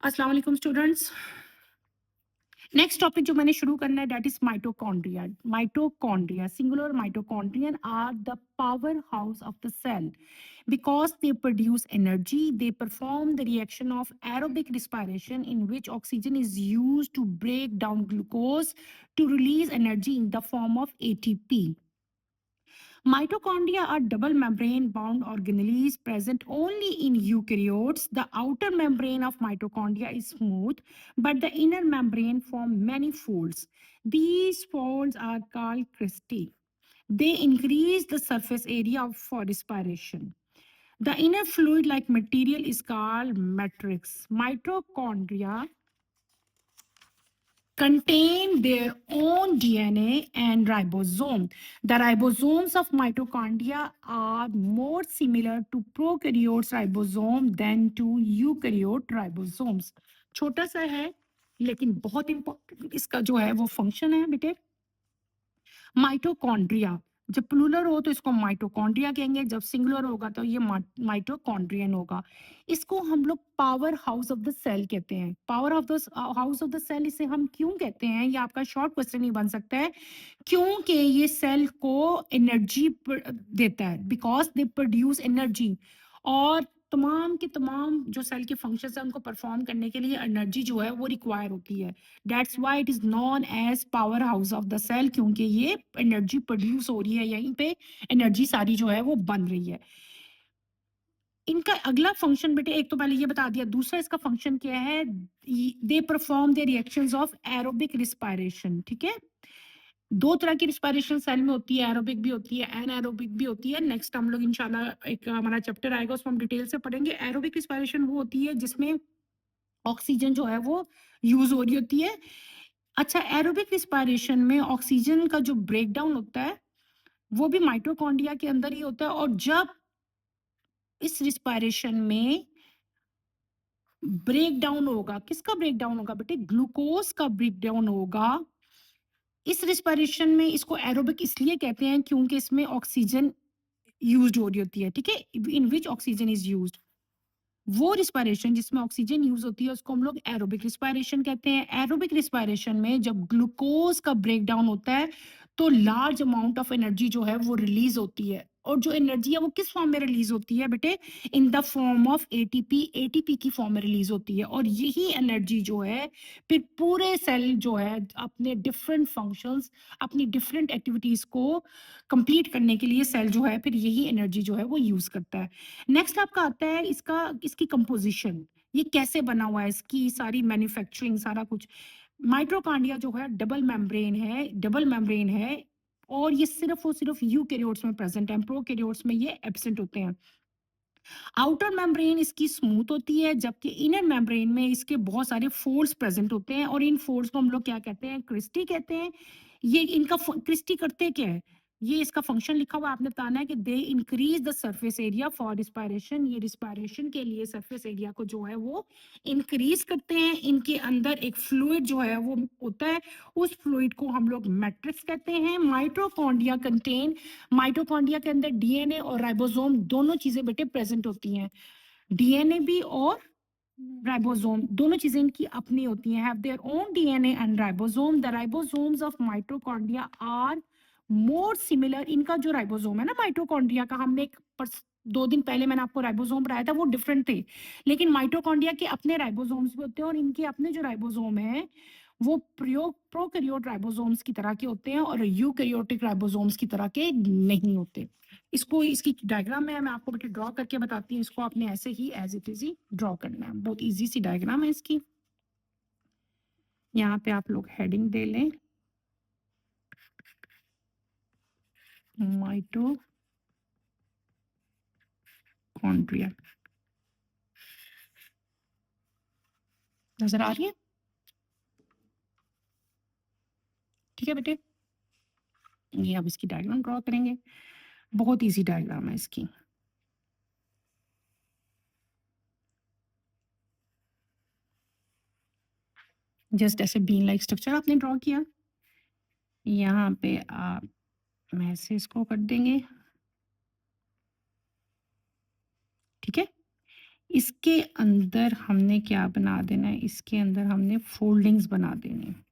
अस्सलाम वालेकुम students. Next topic जो मैंने शुरू करना है that is mitochondria. Mitochondria singular mitochondrion are the power house of the cell because they produce energy. They perform the reaction of aerobic respiration in which oxygen is used to break down glucose to release energy in the form of ATP. Mitochondria are double membrane bound organelles present only in eukaryotes. The outer membrane of mitochondria is smooth, but the inner membrane form many folds. These folds are called cristae. They increase the surface area for respiration. The inner fluid-like material is called matrix. Mitochondria contain their own DNA and ribosome. The ribosomes of mitochondria are more similar to prokaryotes ribosome than to eukaryote ribosomes. छोटा सा है लेकिन बहुत important इसका जो है वो function है बेटे। माइटोकॉन्ड्रिया जब प्लूरल हो तो इसको माइटोकॉन्ड्रिया कहेंगे, जब सिंगुलर होगा तो ये माइटोकॉन्ड्रियन होगा। इसको हम लोग power house of the cell कहते हैं। Power of the house of the cell इसे हम क्यों कहते हैं, ये आपका शॉर्ट क्वेश्चन ही बन सकता है। क्योंकि ये सेल को एनर्जी देता है, बिकॉज दे प्रोड्यूस एनर्जी। और तमाम के तमाम जो सेल के फंक्शंस है उनको परफॉर्म करने के लिए एनर्जी जो है वो रिक्वायर होती है। That's why it is known as power house of the cell, क्योंकि ये एनर्जी प्रोड्यूस हो रही है, यहीं पे एनर्जी सारी जो है वो बन रही है। इनका अगला फंक्शन बेटे, एक तो पहले ये बता दिया, दूसरा इसका फंक्शन क्या है, they perform the reactions of aerobic respiration. ठीक है, दो तरह की रिस्पायरेशन सेल में होती है, एरोबिक भी होती है, एनाएरोबिक भी होती है। नेक्स्ट हम लोग इंशाल्लाह एक हमारा चैप्टर आएगा उसमें हम डिटेल से पढ़ेंगे। एरोबिक रिस्पायरेशन वो होती है जिसमें ऑक्सीजन जो है वो यूज हो रही होती है। अच्छा, एरोबिक रिस्पायरेशन में ऑक्सीजन का जो ब्रेकडाउन होता है वो भी माइटोकॉन्ड्रिया के अंदर ही होता है। और जब इस रिस्पायरेशन में ब्रेकडाउन होगा, किसका ब्रेकडाउन होगा बेटे, ग्लूकोज का ब्रेकडाउन होगा। इस रिस्पायरेशन में इसको एरोबिक इसलिए कहते हैं क्योंकि इसमें ऑक्सीजन यूज्ड हो रही होती है। ठीक है, इन विच ऑक्सीजन इज यूज्ड, वो रिस्पायरेशन जिसमें ऑक्सीजन यूज होती है उसको हम लोग एरोबिक रिस्पायरेशन कहते हैं। एरोबिक रिस्पायरेशन में जब ग्लूकोज का ब्रेकडाउन होता है तो लार्ज अमाउंट ऑफ एनर्जी जो है वो रिलीज होती है। और जो एनर्जी है वो किस फॉर्म में रिलीज होती है बेटे, in the form of ATP. ATP की फॉर्म में रिलीज होती है। और यही एनर्जी जो है फिर पूरे सेल जो है अपने डिफरेंट फंक्शंस, अपनी डिफरेंट एक्टिविटीज को कंप्लीट करने के लिए सेल जो है फिर यही एनर्जी जो है वो यूज करता है। नेक्स्ट आपका आता है इसकी कंपोजिशन, ये कैसे बना हुआ है, इसकी सारी मैन्युफैक्चरिंग सारा कुछ। माइटोकॉन्ड्रिया जो है डबल मेम्ब्रेन है, डबल मेम्ब्रेन है। और ये सिर्फ और सिर्फ यूकैरियोट्स में प्रेजेंट है, प्रोकैरियोट्स में ये एब्सेंट होते हैं। आउटर मेम्ब्रेन इसकी स्मूथ होती है, जबकि इनर मेम्ब्रेन में इसके बहुत सारे फोल्ड्स प्रेजेंट होते हैं। और इन फोल्ड्स को हम लोग क्या कहते हैं, क्रिस्टी कहते हैं। ये इनका क्रिस्टी करते क्या है, ये इसका फंक्शन लिखा हुआ है, आपने बताना है कि they increase the surface area for respiration. ये रिस्पायरेशन के लिए सरफेस एरिया को जो है वो इंक्रीज करते हैं। इनके अंदर एक फ्लूइड जो है वो होता है, उस फ्लूइड को हम लोग मैट्रिक्स कहते हैं। माइटोकॉन्ड्रिया कंटेन, माइटोकॉन्ड्रिया के अंदर डीएनए और राइबोसोम दोनों चीजें बेटे प्रेजेंट होती हैं। डीएनए भी और राइबोसोम दोनों चीजें इनकी अपनी होती हैं, have their own DNA and ribosome. The ribosomes of mitochondria are more similar. इनका जो राइबोसोम है ना माइटोकॉन्ड्रिया का, हमने 2 दिन पहले मैंने आपको राइबोसोम पढ़ाया था, वो डिफरेंट थे। लेकिन माइटोकॉन्ड्रिया के अपने राइबोसोम्स भी होते हैं और इनके अपने जो राइबोसोम है वो प्रोकैरियोट राइबोसोम्स की तरह के होते हैं और यूकैरियोटिक राइबोसोम्स की तरह के नहीं होते। इसको इसकी डायग्राम में मैं आपको बेटे ड्रॉ करके बताती हूँ। इसको आपने ऐसे ही एज इट इज ही ड्रॉ करना है, बहुत इजी सी डायग्राम है इसकी। यहाँ पे आप लोग हेडिंग दे लें, माइटोकॉन्ड्रिया। नजर आ रही है? ठीक है बेटे, ये अब इसकी डायग्राम ड्रॉ करेंगे, बहुत इजी डायग्राम है इसकी। जस्ट ऐसे बीन लाइक स्ट्रक्चर आपने ड्रॉ किया, यहाँ पे आप ऐसे इसको कर देंगे। ठीक है, इसके अंदर हमने क्या बना देना है, इसके अंदर हमने फ़ोल्डिंग्स बना देनी है।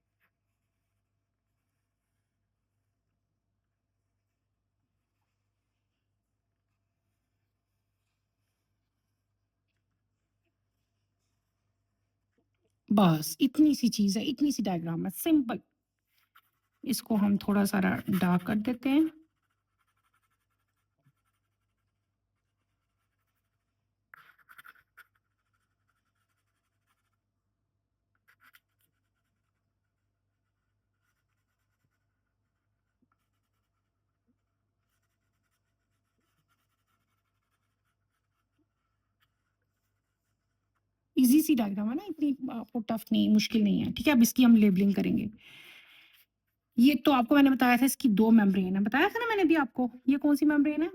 बस इतनी सी चीज़ है, इतनी सी डायग्राम है, सिंपल। इसको हम थोड़ा-सा डार्क कर देते हैं। ईज़ी सी डायग्राम है ना, इतनी आपको टफ नहीं, मुश्किल नहीं है, ठीक है? अब इसकी हम लेबलिंग करेंगे। ये तो आपको मैंने बताया था इसकी 2 मेम्ब्रेन है, बताया था ना मैंने अभी आपको। ये कौन-सी मेम्ब्रेन है?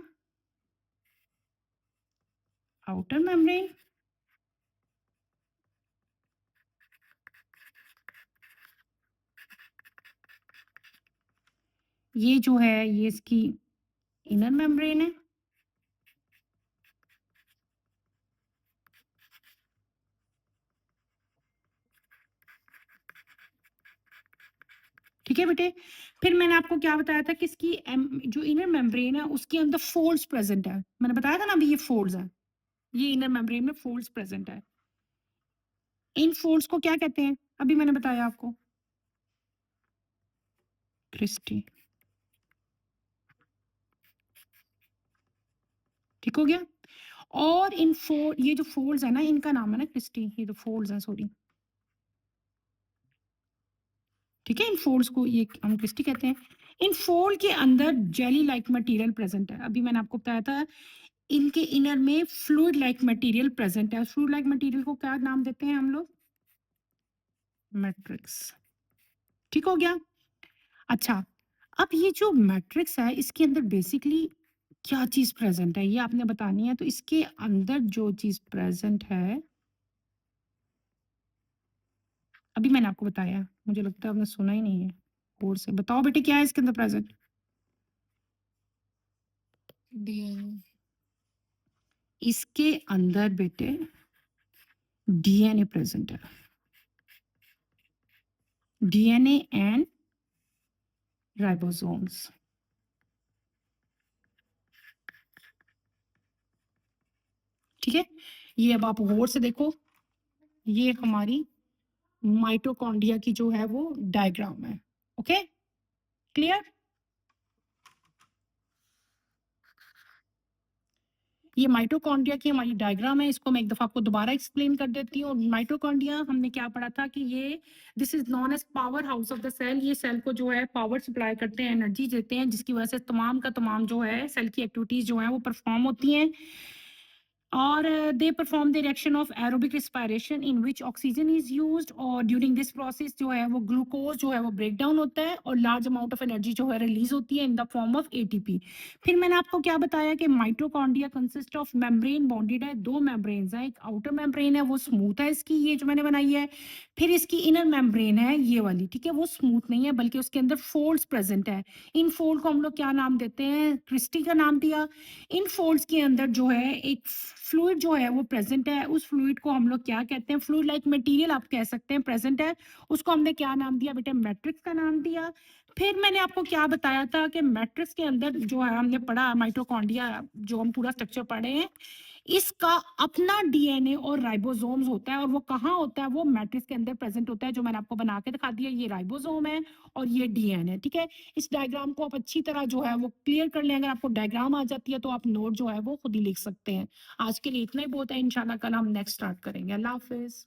Outer membrane. ये जो है ये इसकी इनर मेम्ब्रेन है। ठीक है बेटे? फिर मैंने आपको क्या बताया था कि इसकी जो इनर मेम्ब्रेन है उसके अंदर फ़ोल्ड्स प्रेज़ेंट है। मैंने बताया था ना अभी ये फ़ोल्ड्स हैं। ये इनर मेम्ब्रेन में फ़ोल्ड्स प्रेज़ेंट है। इन फ़ोल्ड्स को क्या कहते हैं? अभी मैंने बताया आपको। क्रिस्टी। ठीक हो गया? और इन ये जो फ़ोल्ड्स है ना इनका नाम है ना क्रिस्टी, ये जो फ़ोल्ड्स हैं सॉरी। ठीक है? इन फ़ोल्ड्स को ये हम क्रिस्टी कहते हैं। इन फ़ोल्ड के अंदर जेली लाइक मटीरियल प्रेज़ेंट है। अभी मैंने आपको बताया था इनके इनर में फ्लूइड लाइक मटीरियल प्रेज़ेंट है। फ्लूइड लाइक मटीरियल को क्या नाम देते हैं हम लोग? मैट्रिक्स। ठीक हो गया? अच्छा, अब ये जो मैट्रिक्स है इसके अंदर बेसिकली क्या चीज़ प्रेज़ेंट है ये आपने बतानी है। तो इसके अंदर जो चीज़ प्रेज़ेंट है, अभी मैंने आपको बताया। मुझे लगता है आपने सुना ही नहीं है गौर से। बताओ बेटे क्या है इसके अंदर प्रेज़ेंट? डीएनए। इसके अंदर बेटे डीएनए प्रेज़ेंट है। DNA and ribosomes. ठीक है? ये अब आप गौर से देखो, ये हमारी माइटोकॉन्ड्रिया की जो है वो डायग्राम है। ओके? क्लियर? ये माइटोकॉन्ड्रिया की हमारी डायग्राम है। इसको मैं एक दफ़ा आपको दोबारा एक्सप्लेन कर देती हूँ। माइटोकॉन्ड्रिया हमने क्या पढ़ा था कि ये this is known as power house of the cell. ये सेल को जो है पावर सप्लाई करते हैं, एनर्जी देते हैं, जिसकी वज़ह से तमाम का तमाम जो है सेल की एक्टिविटीज़ जो हैं वो परफ़ॉर्म होती हैं। और they perform the reaction of aerobic respiration in which oxygen is used, और ड्यूरिंग दिस प्रोसेस जो है वो ग्लूकोज जो है वो ब्रेक डाउन होता है और लार्ज अमाउंट ऑफ एनर्जी जो है रिलीज होती है in the form of ATP. फिर मैंने आपको क्या बताया कि mitochondria consist of membrane bonded है, 2 मेम्ब्रेन्स हैं। एक आउटर मेम्ब्रेन है वो स्मूथ है इसकी, ये जो मैंने बनाई है। फिर इसकी इनर मेम्ब्रेन है ये वाली, ठीक है? वो स्मूथ नहीं है बल्कि उसके अंदर फोल्ड्स प्रेजेंट है। इन फोल्ड को हम लोग क्या नाम देते हैं? क्रिस्टी का नाम दिया। इन फोल्ड्स के अंदर जो है एक फ्लूइड जो है वो प्रेजेंट है। उस फ्लूइड को हम लोग क्या कहते हैं? फ्लूइड लाइक मटेरियल आप कह सकते हैं प्रेजेंट है। उसको हमने क्या नाम दिया बेटे? मैट्रिक्स का नाम दिया। फिर मैंने आपको क्या बताया था कि मैट्रिक्स के अंदर जो है हमने पढ़ा माइटोकॉन्ड्रिया, जो हम पूरा स्ट्रक्चर पढ़े हैं, इसका अपना डीएनए और राइबोसोम्स होता है। और वो कहाँ होता है? वो मैट्रिक्स के अंदर प्रेजेंट होता है, जो मैंने आपको बना के दिखा दिया। ये राइबोसोम है और ये डीएनए, ठीक है? इस डायग्राम को आप अच्छी तरह जो है वो क्लियर कर लें। अगर आपको डायग्राम आ जाती है तो आप नोट जो है वो खुद ही लिख सकते हैं। आज के लिए इतना ही बहुत है। इंशाल्लाह कल हम नेक्स्ट स्टार्ट करेंगे। अल्लाह हाफिज।